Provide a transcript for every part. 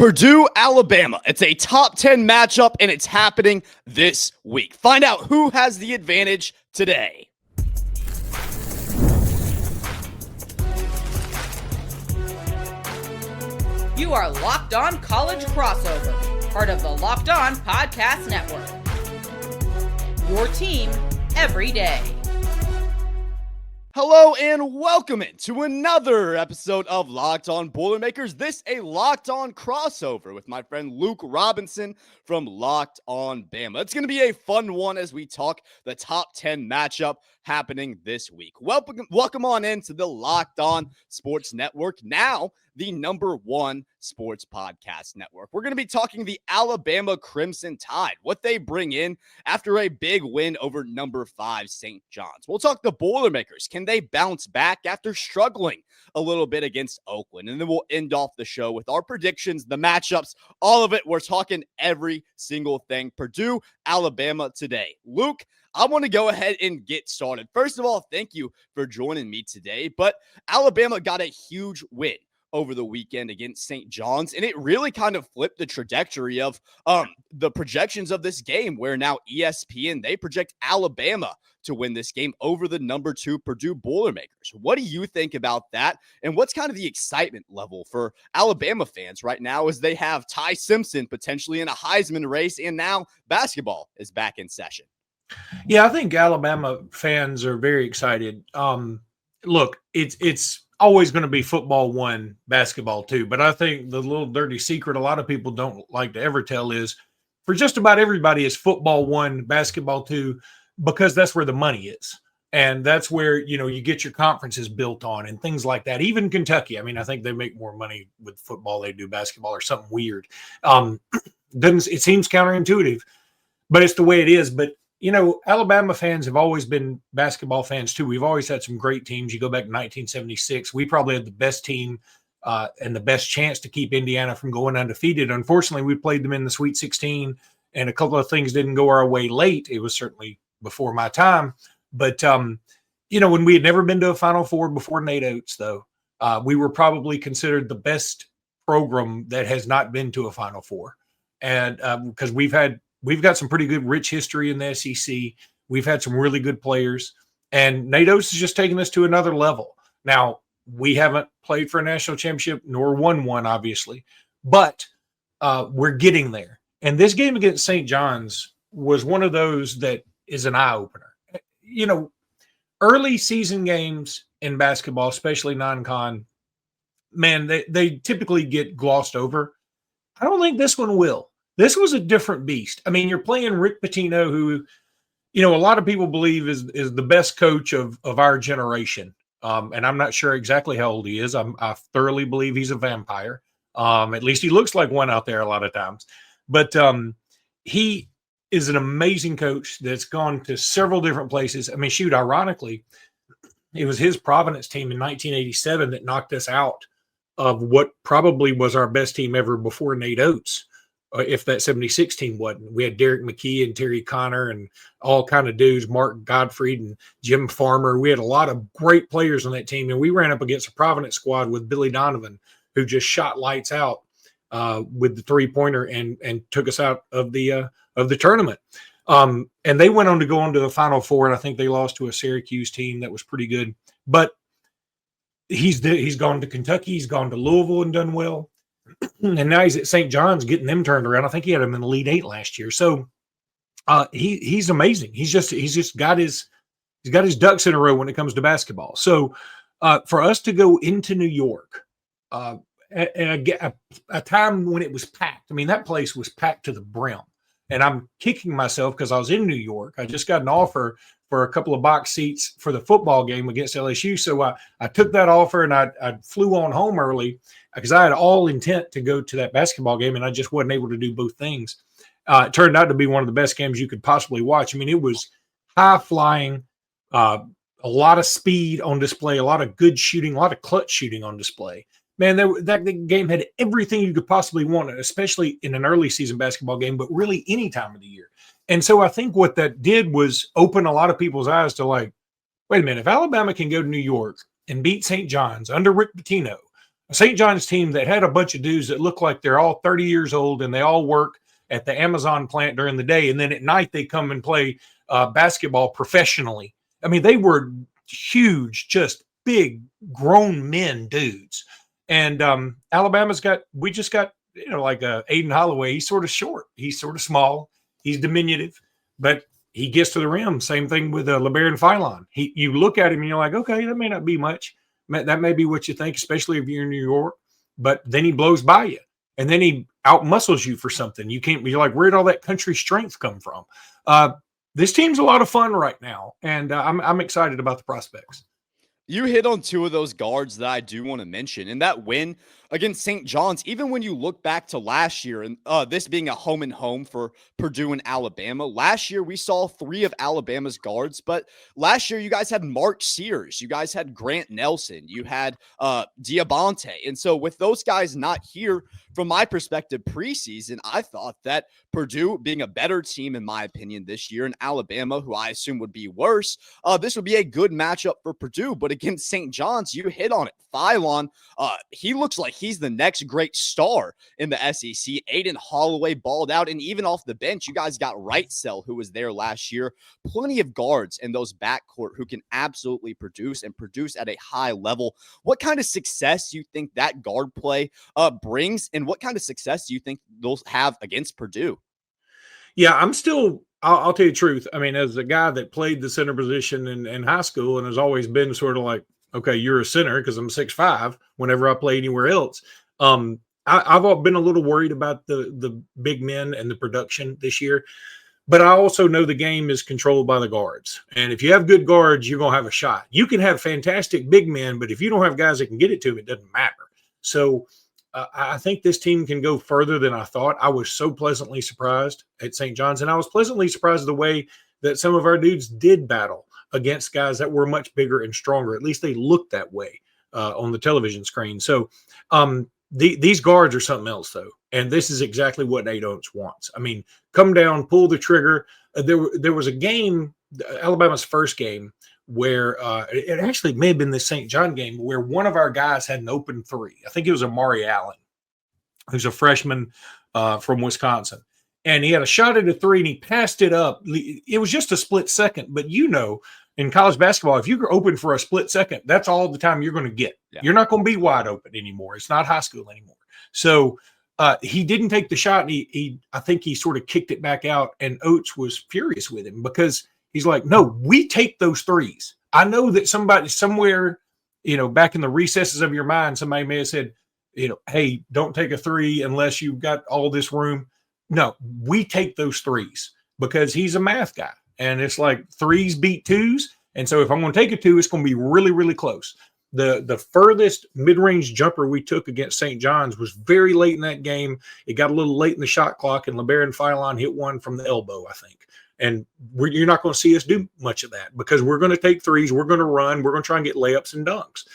Purdue, Alabama. It's a top 10 matchup, and it's happening this week. Find out who has the advantage today. You are Locked On College Crossover, part of the Locked On Podcast Network. Your team every day. Hello and welcome to another episode of Locked On Boilermakers. This a Locked On crossover with my friend Luke Robinson from Locked On Bama. It's going to be a fun one as we talk the top 10 matchup happening this week. Welcome on into the Locked On Sports Network, now the #1 sports podcast network. We're going to be talking the Alabama Crimson Tide, what they bring in after a big win over #5 St. John's. We'll talk the Boilermakers. Can they bounce back after struggling a little bit against Oakland? And then we'll end off the show with our predictions, the matchups, all of it. We're talking every single thing. Purdue, Alabama today. Luke, I want to go ahead and get started. First of all, thank you for joining me today. But Alabama got a huge win over the weekend against St. John's, and it really kind of flipped the trajectory of the projections of this game, where now ESPN, they project Alabama to win this game over the #2 Purdue Boilermakers. What do you think about that? And what's kind of the excitement level for Alabama fans right now as they have Ty Simpson potentially in a Heisman race, and now basketball is back in session? Yeah, I think Alabama fans are very excited. Look, it's always going to be football 1, basketball 2. But I think the little dirty secret a lot of people don't like to ever tell is for just about everybody is football 1, basketball 2, because that's where the money is. And that's where, you get your conferences built on and things like that. Even Kentucky. I mean, I think they make more money with football than they do basketball or something weird. It seems counterintuitive, but it's the way it is. But Alabama fans have always been basketball fans too. We've always had some great teams. You go back to 1976, we probably had the best team and the best chance to keep Indiana from going undefeated. Unfortunately, we played them in the Sweet 16, and a couple of things didn't go our way late. It was certainly before my time. But, when we had never been to a Final Four before Nate Oates, though, we were probably considered the best program that has not been to a Final Four. And because we've got some pretty good rich history in the SEC. We've had some really good players, and Nate Oates has just taken us to another level. Now, we haven't played for a national championship nor won one, obviously, but we're getting there. And this game against St. John's was one of those that is an eye-opener. Early season games in basketball, especially non-con, man, they typically get glossed over. I don't think this one will. This was a different beast. I mean, you're playing Rick Pitino, who, a lot of people believe is the best coach of our generation. And I'm not sure exactly how old he is. I thoroughly believe he's a vampire. At least he looks like one out there a lot of times. But he is an amazing coach that's gone to several different places. I mean, shoot, ironically, it was his Providence team in 1987 that knocked us out of what probably was our best team ever before Nate Oates. If that 76 team wasn't. We had Derek McKee and Terry Connor and all kind of dudes, Mark Gottfried and Jim Farmer. We had a lot of great players on that team, and we ran up against a Providence squad with Billy Donovan, who just shot lights out with the three-pointer and took us out of the tournament. And they went on to go on to the Final Four, and I think they lost to a Syracuse team that was pretty good. But he's gone to Kentucky, he's gone to Louisville and done well. And now he's at St. John's getting them turned around. I think he had him in the Elite 8 last year. So he's amazing. He's just got his ducks in a row when it comes to basketball. So for us to go into New York at a time when it was packed, I mean, that place was packed to the brim. And I'm kicking myself because I was in New York. I just got an offer for a couple of box seats for the football game against LSU. So I took that offer and I flew on home early because I had all intent to go to that basketball game, and I just wasn't able to do both things. It turned out to be one of the best games you could possibly watch. I mean, it was high flying, a lot of speed on display, a lot of good shooting, a lot of clutch shooting on display. Man, that game had everything you could possibly want, especially in an early season basketball game, but really any time of the year. And so I think what that did was open a lot of people's eyes to like, wait a minute, if Alabama can go to New York and beat St. John's under Rick Pitino, St. John's team that had a bunch of dudes that look like they're all 30 years old and they all work at the Amazon plant during the day. And then at night they come and play basketball professionally. I mean, they were huge, just big grown men dudes. And we just got, like Aden Holloway. He's sort of short. He's sort of small. He's diminutive, but he gets to the rim. Same thing with Labaron Philon. You look at him and you're like, okay, that may not be much. That may be what you think, especially if you're in New York, but then he blows by you and then he outmuscles you for something. You're like, where'd all that country strength come from? This team's a lot of fun right now, and I'm excited about the prospects. You hit on two of those guards that I do want to mention. And that win against St. John's, even when you look back to last year, and this being a home and home for Purdue and Alabama, last year we saw three of Alabama's guards, but last year you guys had Mark Sears, you guys had Grant Nelson, you had Diabante. And so with those guys not here, from my perspective, preseason, I thought that Purdue being a better team, in my opinion, this year, and Alabama, who I assume would be worse, this would be a good matchup for Purdue. But against St. John's, you hit on it. Philon, he looks like he's the next great star in the SEC. Aden Holloway balled out, and even off the bench, you guys got Wrightsell, who was there last year. Plenty of guards in those backcourt who can absolutely produce and produce at a high level. What kind of success do you think that guard play brings, and what kind of success do you think they'll have against Purdue? Yeah, I'll tell you the truth. I mean, as a guy that played the center position in high school and has always been sort of like, okay, you're a center because I'm 6'5" whenever I play anywhere else. I've been a little worried about the big men and the production this year, but I also know the game is controlled by the guards. And if you have good guards, you're going to have a shot. You can have fantastic big men, but if you don't have guys that can get it to them, it doesn't matter. So I think this team can go further than I thought. I was so pleasantly surprised at St. John's, and I was pleasantly surprised the way that some of our dudes did battle against guys that were much bigger and stronger. At least they looked that way on the television screen. So these guards are something else, though, and this is exactly what Nate Oates wants. I mean, come down, pull the trigger. There was a game, Alabama's first game, where it actually may have been the St. John game where one of our guys had an open three. I think it was Amari Allen, who's a freshman from Wisconsin. And he had a shot at a three and he passed it up. It was just a split second. But in college basketball, if you're open for a split second, that's all the time you're going to get. Yeah. You're not going to be wide open anymore. It's not high school anymore. So he didn't take the shot. And I think he sort of kicked it back out. And Oates was furious with him because he's like, no, we take those threes. I know that somebody somewhere, back in the recesses of your mind, somebody may have said, hey, don't take a three unless you've got all this room. No, we take those threes because he's a math guy. And it's like threes beat twos. And so if I'm going to take a two, it's going to be really, really close. The furthest mid-range jumper we took against St. John's was very late in that game. It got a little late in the shot clock, and Labaron Philon hit one from the elbow, I think. And you're not going to see us do much of that because we're going to take threes. We're going to run. We're going to try and get layups and dunks.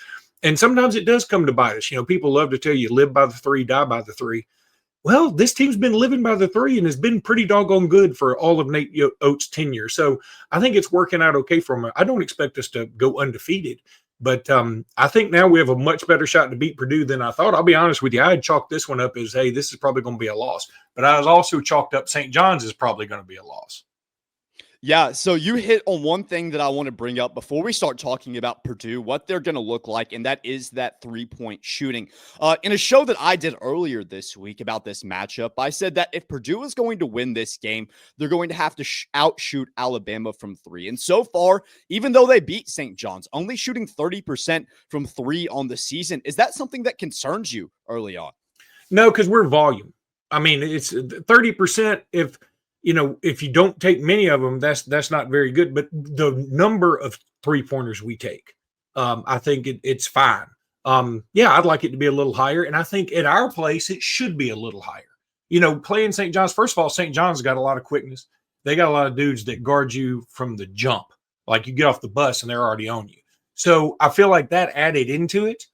And sometimes it does come to bite us. People love to tell you live by the three, die by the three. Well, this team's been living by the three and has been pretty doggone good for all of Nate Oates' tenure. So I think it's working out okay for him. I don't expect us to go undefeated, but I think now we have a much better shot to beat Purdue than I thought. I'll be honest with you. I had chalked this one up as, hey, this is probably going to be a loss. But I was also chalked up St. John's is probably going to be a loss. Yeah, so you hit on one thing that I want to bring up before we start talking about Purdue, what they're going to look like, and that is that three-point shooting. In a show that I did earlier this week about this matchup, I said that if Purdue is going to win this game, they're going to have to outshoot Alabama from three. And so far, even though they beat St. John's, only shooting 30% from three on the season, is that something that concerns you early on? No, because we're volume. I mean, it's 30% if you don't take many of them, that's not very good. But the number of three-pointers we take, I think it's fine. I'd like it to be a little higher. And I think at our place, it should be a little higher. Playing St. John's, first of all, St. John's got a lot of quickness. They got a lot of dudes that guard you from the jump. Like you get off the bus and they're already on you. So I feel like that added into it.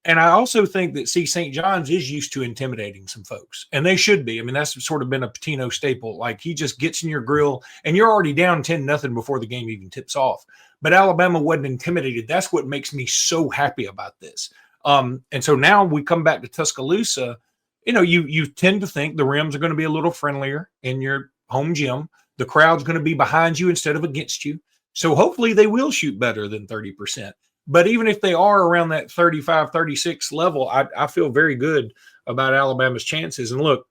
And I also think that St. John's is used to intimidating some folks, and they should be. I mean, that's sort of been a Patino staple. Like he just gets in your grill, and you're already down 10-0 before the game even tips off. But Alabama wasn't intimidated. That's what makes me so happy about this. And so now we come back to Tuscaloosa. You tend to think the rims are going to be a little friendlier in your home gym. The crowd's going to be behind you instead of against you. So hopefully they will shoot better than 30%. But even if they are around that 35, 36 level, I feel very good about Alabama's chances. And look,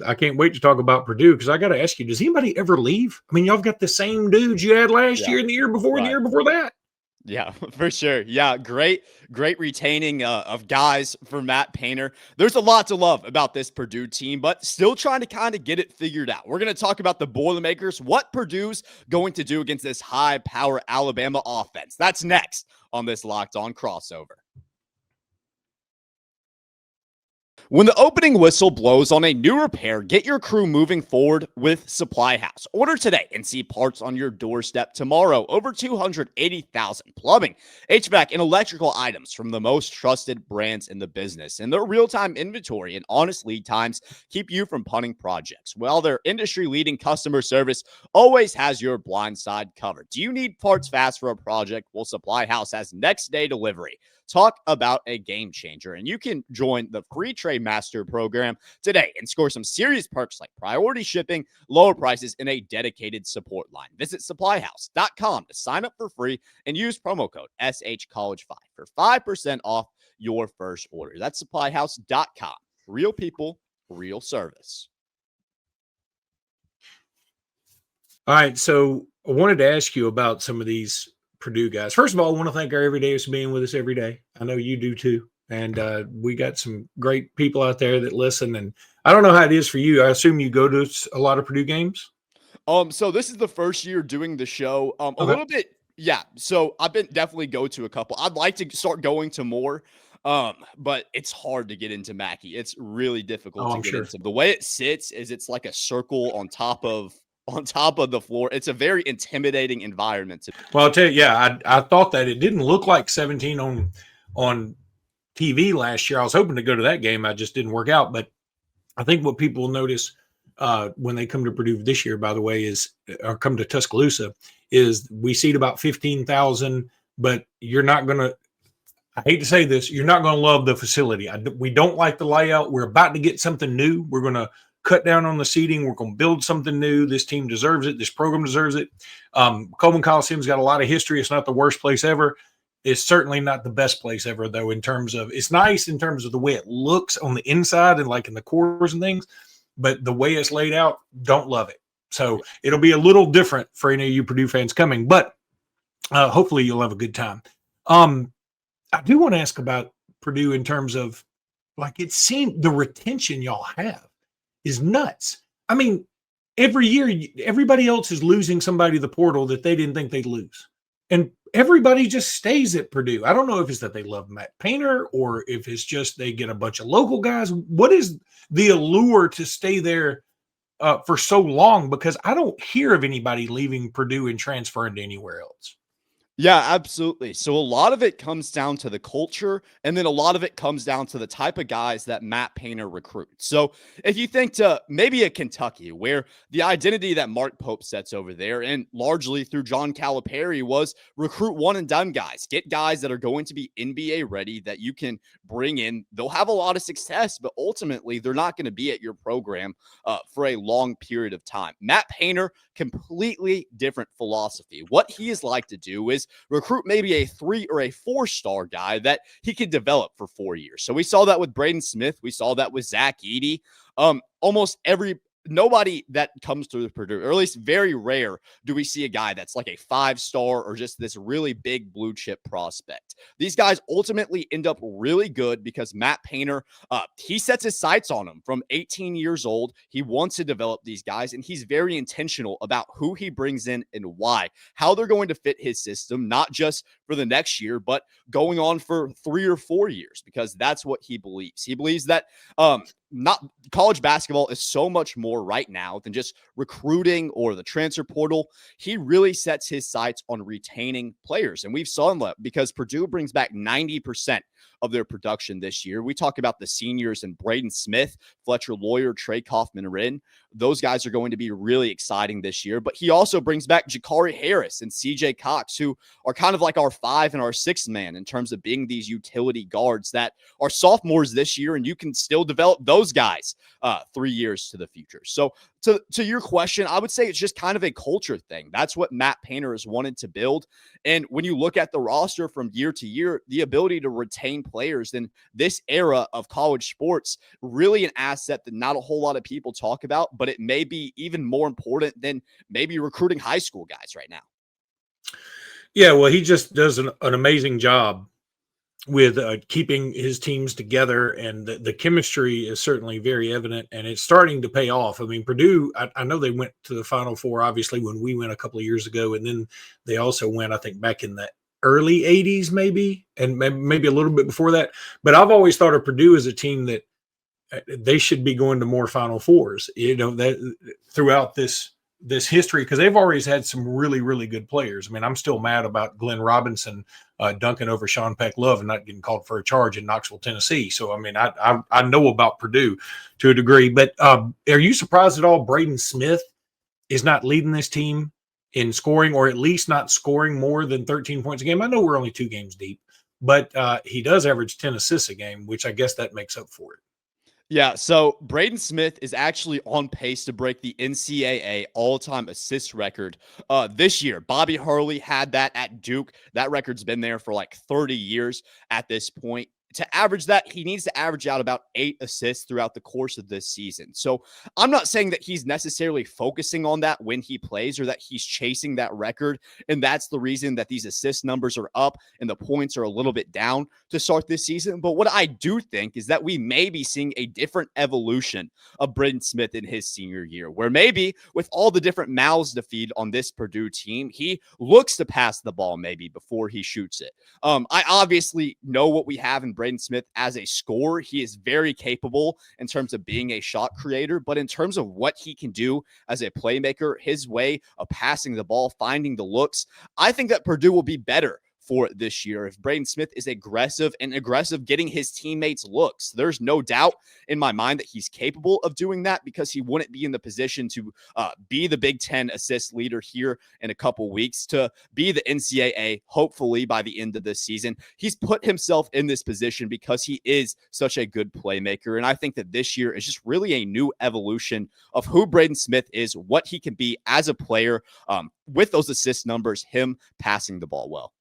I can't wait to talk about Purdue, because I got to ask you, does anybody ever leave? I mean, y'all got the same dudes you had last year and the year before and the year before that. Yeah, for sure. Yeah, great retaining of guys for Matt Painter. There's a lot to love about this Purdue team, but still trying to kind of get it figured out. We're going to talk about the Boilermakers, what Purdue's going to do against this high-power Alabama offense. That's next on this Locked On crossover. When the opening whistle blows on a new repair, get your crew moving forward with Supply House. Order today and see parts on your doorstep tomorrow. Over 280,000 plumbing, HVAC, and electrical items from the most trusted brands in the business. And their real-time inventory and honest lead times keep you from punting projects, while their industry-leading customer service always has your blind side covered. Do you need parts fast for a project? Well, Supply House has next-day delivery. Talk about a game changer. And you can join the free Trade Master program today and score some serious perks like priority shipping, lower prices, and a dedicated support line. Visit supplyhouse.com to sign up for free and use promo code SHCollege5 for 5% off your first order. That's supplyhouse.com. Real people, real service. All right, so I wanted to ask you about some of these Purdue guys. First of all, I want to thank our everydayers for being with us every day. I know you do too. And we got some great people out there that listen. And I don't know how it is for you. I assume you go to a lot of Purdue games? So this is the first year doing the show. A little bit, yeah. So I've been definitely go to a couple. I'd like to start going to more. But it's hard to get into Mackey. It's really difficult to get into. The way it sits is it's like a circle on top of the floor. It's a very intimidating environment. Well, I'll tell you, yeah, I thought that it didn't look like 17 on TV last year. I was hoping to go to that game. I just didn't work out. But I think what people will notice when they come to Purdue this year, by the way, or come to Tuscaloosa, is we seat about 15,000, but you're not going to, I hate to say this, you're not going to love the facility. We don't like the layout. We're about to get something new. We're going to cut down on the seating. We're going to build something new. This team deserves it. This program deserves it. Coleman Coliseum's got a lot of history. It's not the worst place ever. It's certainly not the best place ever, though, in terms of, it's nice in terms of the way it looks on the inside and like in the cores and things, but the way it's laid out, don't love it. So it'll be a little different for any of you Purdue fans coming, but hopefully you'll have a good time. I do want to ask about Purdue in terms of, like, it seemed the retention y'all have is nuts. I mean, every year, everybody else is losing somebody to the portal that they didn't think they'd lose. And everybody just stays at Purdue. I don't know if it's that they love Matt Painter or if it's just they get a bunch of local guys. What is the allure to stay there for so long? Because I don't hear of anybody leaving Purdue and transferring to anywhere else. Yeah, absolutely. So a lot of it comes down to the culture, and then a lot of it comes down to the type of guys that Matt Painter recruits. So if you think to maybe a Kentucky, where the identity that Mark Pope sets over there, and largely through John Calipari, was recruit one and done guys. Get guys that are going to be NBA ready that you can bring in. They'll have a lot of success, but ultimately they're not going to be at your program for a long period of time. Matt Painter, completely different philosophy. What he is like to do is recruit maybe a 3 or a 4-star guy that he could develop for 4 years. So we saw that with Braden Smith. We saw that with Zach Edey. Nobody that comes through the Purdue, or at least very rare, do we see a guy that's like a 5-star or just this really big blue chip prospect. These guys ultimately end up really good because Matt Painter, he sets his sights on them from 18 years old. He wants to develop these guys, and he's very intentional about who he brings in and why, how they're going to fit his system, not just for the next year, but going on for 3 or 4 years, because that's what he believes. He believes that not college basketball is so much more right now than just recruiting or the transfer portal. He really sets his sights on retaining players. And we've saw that because Purdue brings back 90% of their production this year. We talk about the seniors and Braden Smith, Fletcher Loyer, Trey Kaufman-Rin. Those guys are going to be really exciting this year. But he also brings back Jakari Harris and CJ Cox, who are kind of like our 5 and our 6th man in terms of being these utility guards that are sophomores this year, and you can still develop those guys 3 years to the future. So to your question, I would say it's just kind of a culture thing. That's what Matt Painter has wanted to build. And when you look at the roster from year to year, the ability to retain players in this era of college sports, really an asset that not a whole lot of people talk about, but it may be even more important than maybe recruiting high school guys right now. Yeah, well, he just does an amazing job with keeping his teams together, and the chemistry is certainly very evident, and it's starting to pay off. I mean, Purdue, I know they went to the Final Four, obviously, when we went a couple of years ago, and then they also went, I think, back in the early 80s maybe, and maybe a little bit before that. But I've always thought of Purdue as a team that they should be going to more Final Fours, that throughout this history, because they've always had some really, really good players. I mean, I'm still mad about Glenn Robinson dunking over Sean Peck Love and not getting called for a charge in Knoxville, Tennessee. So, I mean, I know about Purdue to a degree. But are you surprised at all Braden Smith is not leading this team in scoring, or at least not scoring more than 13 points a game? I know we're only 2 games deep, but he does average 10 assists a game, which I guess that makes up for it. Yeah, so Braden Smith is actually on pace to break the NCAA all-time assist record this year. Bobby Hurley had that at Duke. That record's been there for like 30 years at this point. To average that, he needs to average out about 8 assists throughout the course of this season. So I'm not saying that he's necessarily focusing on that when he plays, or that he's chasing that record, and that's the reason that these assist numbers are up and the points are a little bit down to start this season. But what I do think is that we may be seeing a different evolution of Braden Smith in his senior year, where maybe with all the different mouths to feed on this Purdue team, he looks to pass the ball maybe before he shoots it. I obviously know what we have in Braden Smith as a scorer. He is very capable in terms of being a shot creator, but in terms of what he can do as a playmaker, his way of passing the ball, finding the looks, I think that Purdue will be better for this year if Braden Smith is aggressive getting his teammates looks. There's no doubt in my mind that he's capable of doing that, because he wouldn't be in the position to be the Big Ten assist leader here in a couple weeks, to be the NCAA hopefully by the end of this season. He's put himself in this position because he is such a good playmaker, and I think that this year is just really a new evolution of who Braden Smith is, what he can be as a player, with those assist numbers, him passing the ball well.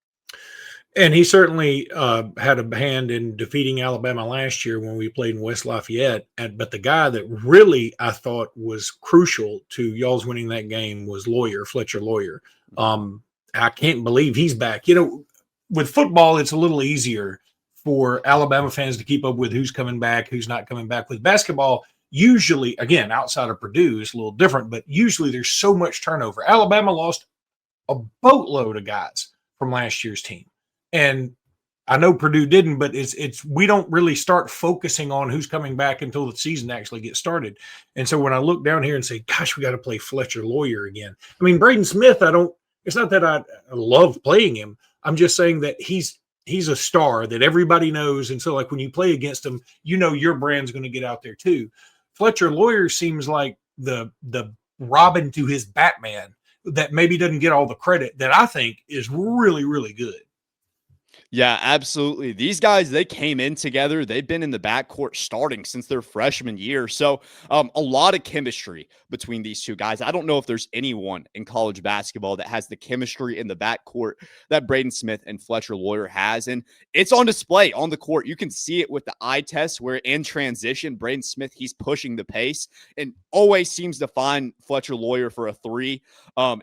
And he certainly had a hand in defeating Alabama last year when we played in West Lafayette. But the guy that really I thought was crucial to y'all's winning that game was Loyer, Fletcher Loyer. I can't believe he's back. With football, it's a little easier for Alabama fans to keep up with who's coming back, who's not coming back. With basketball, usually, again, outside of Purdue, it's a little different, but usually there's so much turnover. Alabama lost a boatload of guys from last year's team. And I know Purdue didn't, but it's we don't really start focusing on who's coming back until the season actually gets started. And so when I look down here and say, gosh, we got to play Fletcher Loyer again. I mean, Braden Smith, it's not that I love playing him. I'm just saying that he's a star that everybody knows. And so like when you play against him, your brand's going to get out there too. Fletcher Loyer seems like the Robin to his Batman that maybe doesn't get all the credit, that I think is really, really good. Yeah, absolutely. These guys, they came in together. They've been in the backcourt starting since their freshman year. So a lot of chemistry between these two guys. I don't know if there's anyone in college basketball that has the chemistry in the backcourt that Braden Smith and Fletcher Loyer has. And it's on display on the court. You can see it with the eye test where in transition, Braden Smith, he's pushing the pace and always seems to find Fletcher Loyer for a 3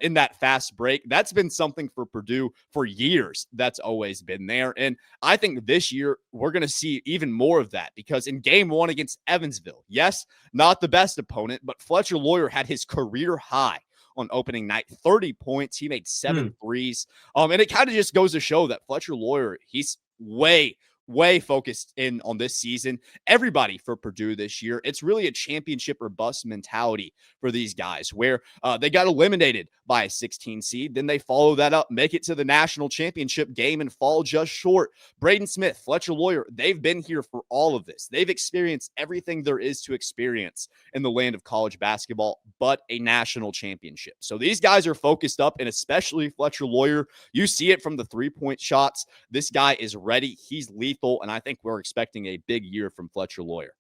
in that fast break. That's been something for Purdue for years. That's always been there. And I think this year we're going to see even more of that, because in game 1 against Evansville, yes, not the best opponent, but Fletcher Loyer had his career high on opening night, 30 points. He made 7 threes. And it kind of just goes to show that Fletcher Loyer, he's way way focused in on this season. Everybody for Purdue this year, it's really a championship or bust mentality for these guys where they got eliminated by a 16 seed. Then they follow that up, make it to the national championship game and fall just short. Braden Smith, Fletcher, Loyer, they've been here for all of this. They've experienced everything there is to experience in the land of college basketball, but a national championship. So these guys are focused up, and especially Fletcher Loyer, you see it from the three-point shots. This guy is ready. He's lethal, and I think we're expecting a big year from Fletcher Loyer.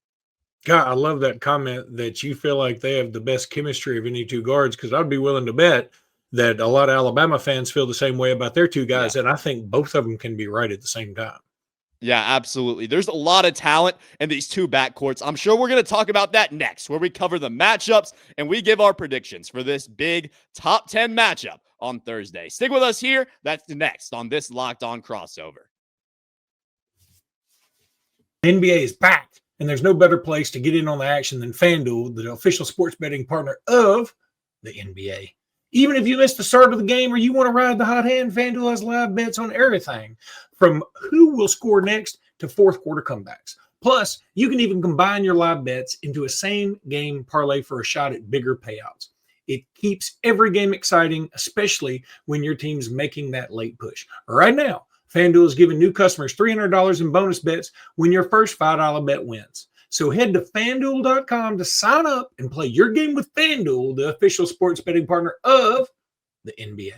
God, I love that comment that you feel like they have the best chemistry of any two guards, because I'd be willing to bet that a lot of Alabama fans feel the same way about their two guys, and I think both of them can be right at the same time. Yeah, absolutely. There's a lot of talent in these two backcourts. I'm sure we're going to talk about that next, where we cover the matchups and we give our predictions for this big top 10 matchup on Thursday. Stick with us here. That's next on this Locked On crossover. The NBA is back, and there's no better place to get in on the action than FanDuel, the official sports betting partner of the NBA. Even if you missed the start of the game or you want to ride the hot hand, FanDuel has live bets on everything from who will score next to fourth quarter comebacks. Plus, you can even combine your live bets into a same game parlay for a shot at bigger payouts. It keeps every game exciting, especially when your team's making that late push. Right now, FanDuel is giving new customers $300 in bonus bets when your first $5 bet wins. So head to FanDuel.com to sign up and play your game with FanDuel, the official sports betting partner of the NBA.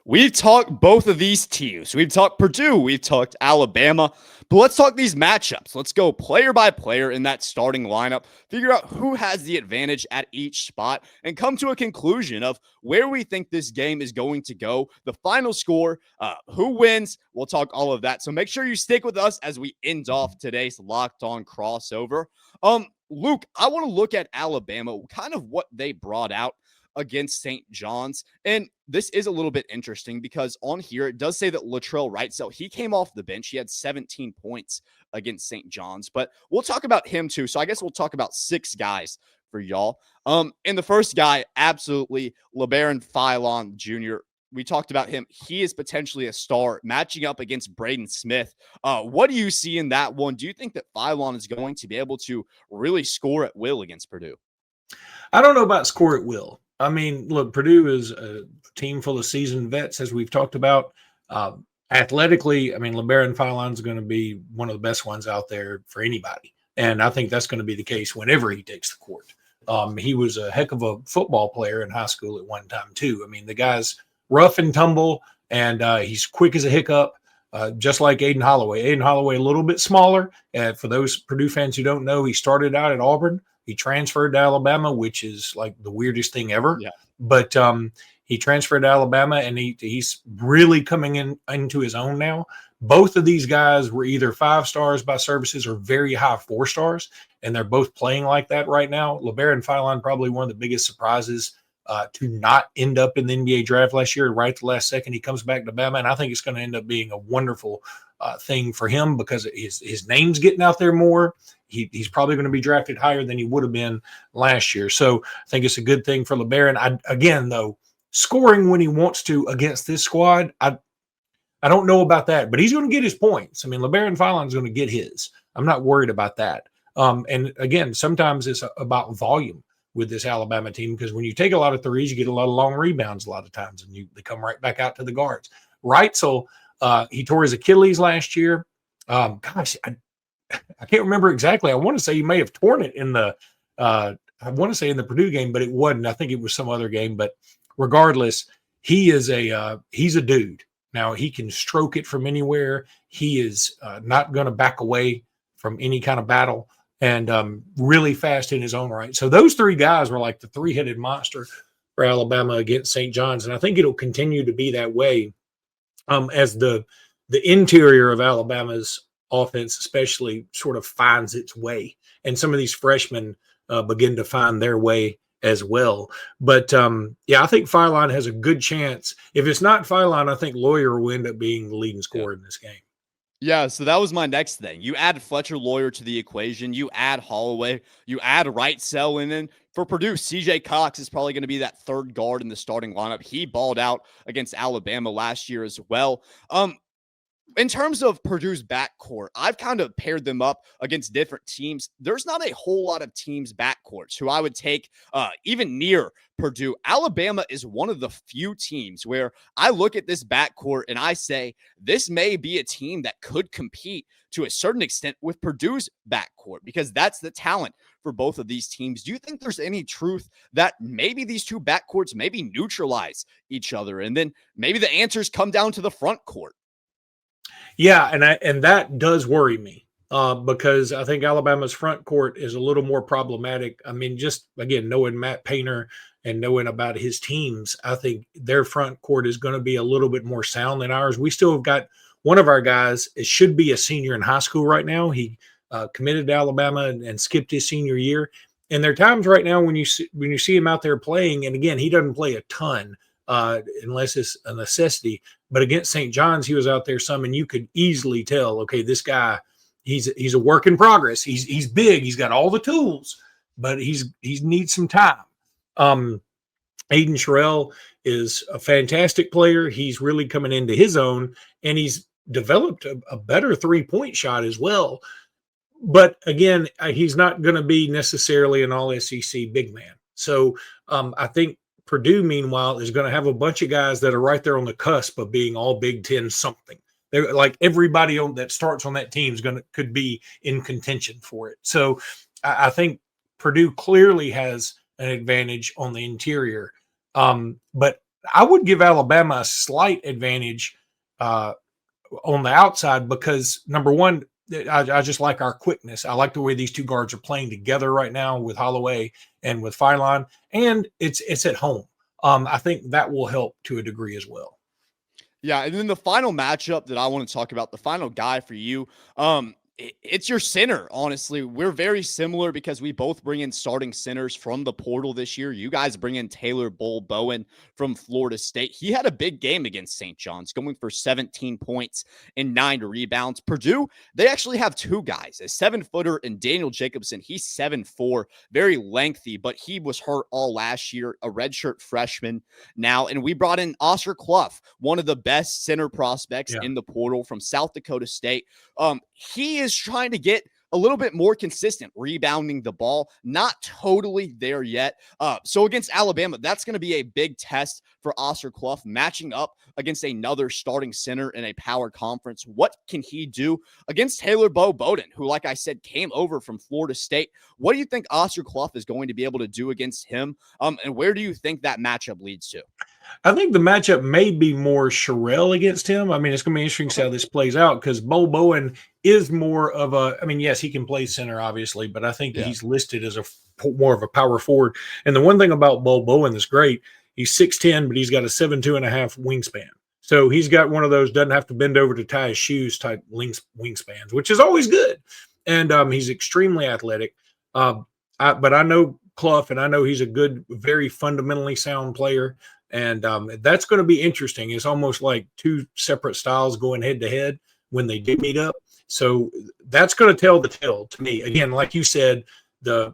We've talked both of these teams. We've talked Purdue. We've talked Alabama. But let's talk these matchups. Let's go player by player in that starting lineup, figure out who has the advantage at each spot, and come to a conclusion of where we think this game is going to go, the final score, who wins. We'll talk all of that. So make sure you stick with us as we end off today's Locked On crossover. Luke, I want to look at Alabama, kind of what they brought out against St. John's. And this is a little bit interesting because on here, it does say that Latrell Wrightsell, he came off the bench. He had 17 points against St. John's, but we'll talk about him too. So I guess we'll talk about 6 guys for y'all. And the first guy, absolutely, Labaron Philon Jr. We talked about him. He is potentially a star matching up against Braden Smith. What do you see in that one? Do you think that Philon is going to be able to really score at will against Purdue? I don't know about score at will. I mean, look, Purdue is a team full of seasoned vets, as we've talked about. Athletically, I mean, Labaron Philon is going to be one of the best ones out there for anybody. And I think that's going to be the case whenever he takes the court. He was a heck of a football player in high school at one time, too. I mean, the guy's rough and tumble, and he's quick as a hiccup, just like Aden Holloway. Aden Holloway, a little bit smaller. For those Purdue fans who don't know, he started out at Auburn. He transferred to Alabama, which is like the weirdest thing ever. Yeah. But he transferred to Alabama, and he's really coming into his own now. Both of these guys were either 5 stars by services or very high 4 stars, and they're both playing like that right now. Labaron Philon, probably one of the biggest surprises to not end up in the NBA draft last year. Right at the last second, he comes back to Bama, and I think it's going to end up being a wonderful thing for him because his name's getting out there more. He's probably going to be drafted higher than he would have been last year. So I think it's a good thing for Labaron. Again, though, scoring when he wants to against this squad, I don't know about that, but he's going to get his points. I mean, Labaron Philon is going to get his. I'm not worried about that. And again, sometimes it's about volume with this Alabama team because when you take a lot of threes, you get a lot of long rebounds a lot of times, and they come right back out to the guards. Wrightsell, he tore his Achilles last year. I can't remember exactly. I want to say he may have torn it in the the Purdue game, but it wasn't. I think it was some other game. But regardless, he's a dude. Now he can stroke it from anywhere. He is not going to back away from any kind of battle, and really fast in his own right. So those 3 guys were like the 3-headed monster for Alabama against St. John's, and I think it'll continue to be that way as the interior of Alabama's offense especially sort of finds its way, and some of these freshmen begin to find their way as well. But I think Philon has a good chance. If it's not Philon, I think Loyer will end up being the leading scorer in this game. Yeah, so that was my next thing. You add Fletcher Loyer to the equation. You add Holloway. You add Wright-Sell in. And for Purdue, CJ Cox is probably going to be that third guard in the starting lineup. He balled out against Alabama last year as well. In terms of Purdue's backcourt, I've kind of paired them up against different teams. There's not a whole lot of teams' backcourts who I would take even near Purdue. Alabama is one of the few teams where I look at this backcourt and I say, this may be a team that could compete to a certain extent with Purdue's backcourt because that's the talent for both of these teams. Do you think there's any truth that maybe these two backcourts maybe neutralize each other? And then maybe the answers come down to the front court. Yeah, and that does worry me because I think Alabama's front court is a little more problematic. I mean, just again, knowing Matt Painter and knowing about his teams, I think their front court is going to be a little bit more sound than ours. We still have got one of our guys. It should be a senior in high school right now. He committed to Alabama and skipped his senior year. And there are times right now when you see him out there playing, and again, he doesn't play a ton unless it's a necessity. But against St. John's, he was out there some, and you could easily tell, okay, this guy, he's a work in progress. He's big. He's got all the tools, but he needs some time. Aden Sherrill is a fantastic player. He's really coming into his own, and he's developed a better three-point shot as well. But again, he's not going to be necessarily an all-SEC big man. So I think Purdue, meanwhile, is going to have a bunch of guys that are right there on the cusp of being all Big Ten something. They're like everybody that starts on that team could be in contention for it. So I think Purdue clearly has an advantage on the interior. But I would give Alabama a slight advantage on the outside because, number one, I just like our quickness. I like the way these two guards are playing together right now with Holloway and with Philon, and it's at home. I think that will help to a degree as well. Yeah, and then the final matchup that I want to talk about, the final guy for you, it's your center, honestly. We're very similar because we both bring in starting centers from the portal this year. You guys bring in Taylor Bowen from Florida State. He had a big game against St. John's, going for 17 points and 9 rebounds. Purdue, they actually have two guys, a 7-footer and Daniel Jacobson. He's 7'4", very lengthy, but he was hurt all last year, a redshirt freshman now. And we brought in Oscar Cluff, one of the best center prospects in the portal from South Dakota State. He is trying to get a little bit more consistent rebounding the ball, not totally there yet. So against Alabama, that's going to be a big test for Oscar Cluff, matching up against another starting center in a power conference. What can he do against Taylor Bowen, who, like I said, came over from Florida State? What do you think Oscar Cluff is going to be able to do against him? And where do you think that matchup leads to? I think the matchup may be more Sherrill against him. I mean, it's going to be interesting to see how this plays out because Bowen is more of a – I mean, yes, he can play center, obviously, but I think he's listed as more of a power forward. And the one thing about Bowen that's great, he's 6'10", but he's got a 7'2.5" wingspan. So he's got one of those doesn't have to bend over to tie his shoes type wingspans, which is always good. And he's extremely athletic. But I know Cluff, and I know he's a good, very fundamentally sound player. And that's going to be interesting. It's almost like two separate styles going head to head when they do meet up. So that's going to tell the tale to me. Again, like you said, the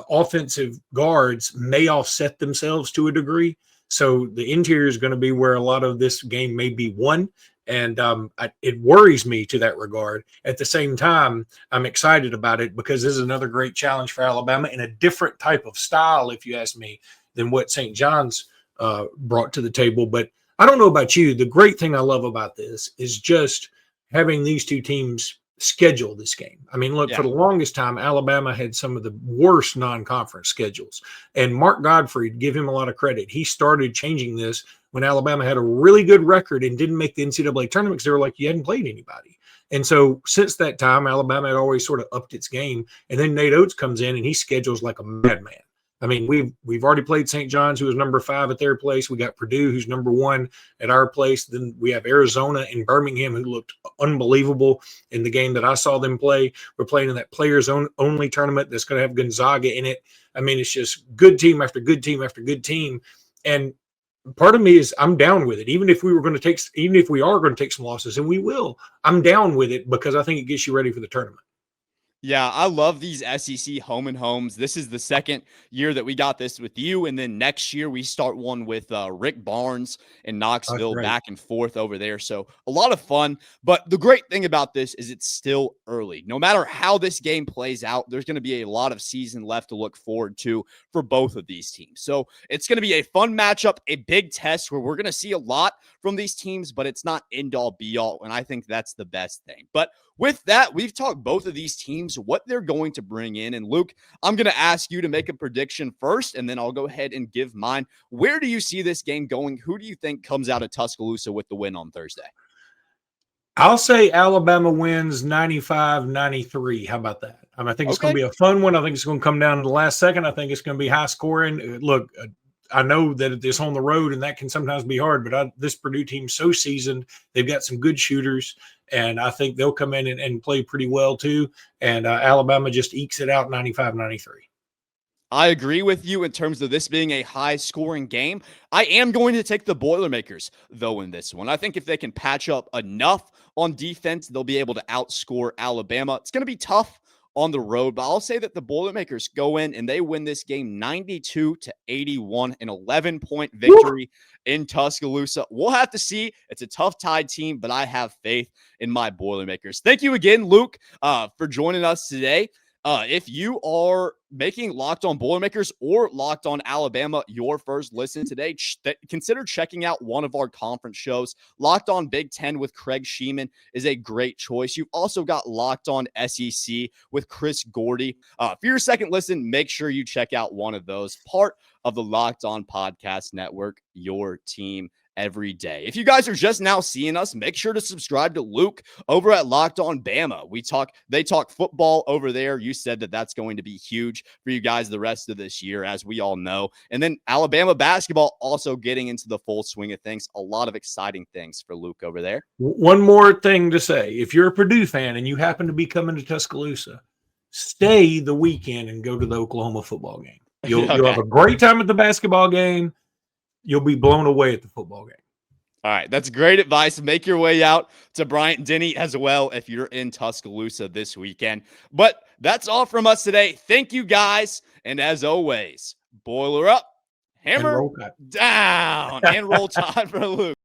offensive guards may offset themselves to a degree. So the interior is going to be where a lot of this game may be won. And it worries me to that regard. At the same time, I'm excited about it because this is another great challenge for Alabama in a different type of style, if you ask me, than what St. John's brought to the table. But I don't know about you. The great thing I love about this is just having these two teams schedule this game. I mean, look, for the longest time, Alabama had some of the worst non-conference schedules. And Mark Gottfried, give him a lot of credit. He started changing this when Alabama had a really good record and didn't make the NCAA tournament because they were like, you hadn't played anybody. And so since that time, Alabama had always sort of upped its game. And then Nate Oates comes in and he schedules like a madman. I mean, we've already played St. John's, who was number 5 at their place. We got Purdue, who's number 1 at our place. Then we have Arizona and Birmingham, who looked unbelievable in the game that I saw them play. We're playing in that players only tournament that's going to have Gonzaga in it. I mean, it's just good team after good team after good team. And part of me is I'm down with it. Even if we are going to take some losses, and we will, I'm down with it because I think it gets you ready for the tournament. Yeah, I love these SEC home and homes. This is the second year that we got this with you. And then next year we start one with Rick Barnes in Knoxville, back and forth over there. So a lot of fun. But the great thing about this is it's still early. No matter how this game plays out, there's going to be a lot of season left to look forward to for both of these teams. So it's going to be a fun matchup, a big test where we're going to see a lot from these teams, but it's not end all be all. And I think that's the best thing. But with that, we've talked both of these teams, what they're going to bring in. And Luke, I'm going to ask you to make a prediction first, and then I'll go ahead and give mine. Where do you see this game going? Who do you think comes out of Tuscaloosa with the win on Thursday? I'll say Alabama wins 95-93. How about that? I think it's going to be a fun one. I think it's going to come down to the last second. I think it's going to be high scoring. Look, I know that it's on the road and that can sometimes be hard, but this Purdue team's so seasoned. They've got some good shooters, and I think they'll come in and play pretty well too. And Alabama just ekes it out 95-93. I agree with you in terms of this being a high-scoring game. I am going to take the Boilermakers, though, in this one. I think if they can patch up enough on defense, they'll be able to outscore Alabama. It's going to be tough on the road, but I'll say that the Boilermakers go in and they win this game 92-81, an 11-point victory in Tuscaloosa. We'll have to see. It's a tough tied team, but I have faith in my Boilermakers. Thank you again, Luke, for joining us today. If you are making Locked On Boilermakers or Locked On Alabama your first listen today, consider checking out one of our conference shows. Locked On Big Ten with Craig Sheeman is a great choice. You've also got Locked On SEC with Chris Gordy. For your second listen, make sure you check out one of those. Part of the Locked On Podcast Network, your team every day. If you guys are just now seeing us, make sure to subscribe to Luke over at Locked On Bama. They talk football over there. You said that that's going to be huge for you guys the rest of this year, as we all know. And then Alabama basketball also getting into the full swing of things. A lot of exciting things for Luke over there. One more thing to say. If you're a Purdue fan and you happen to be coming to Tuscaloosa, stay the weekend and go to the Oklahoma football game. You'll have a great time at the basketball game. You'll be blown away at the football game. All right, that's great advice. Make your way out to Bryant-Denny as well if you're in Tuscaloosa this weekend. But that's all from us today. Thank you, guys. And as always, boiler up, hammer down, and roll tide for Luke.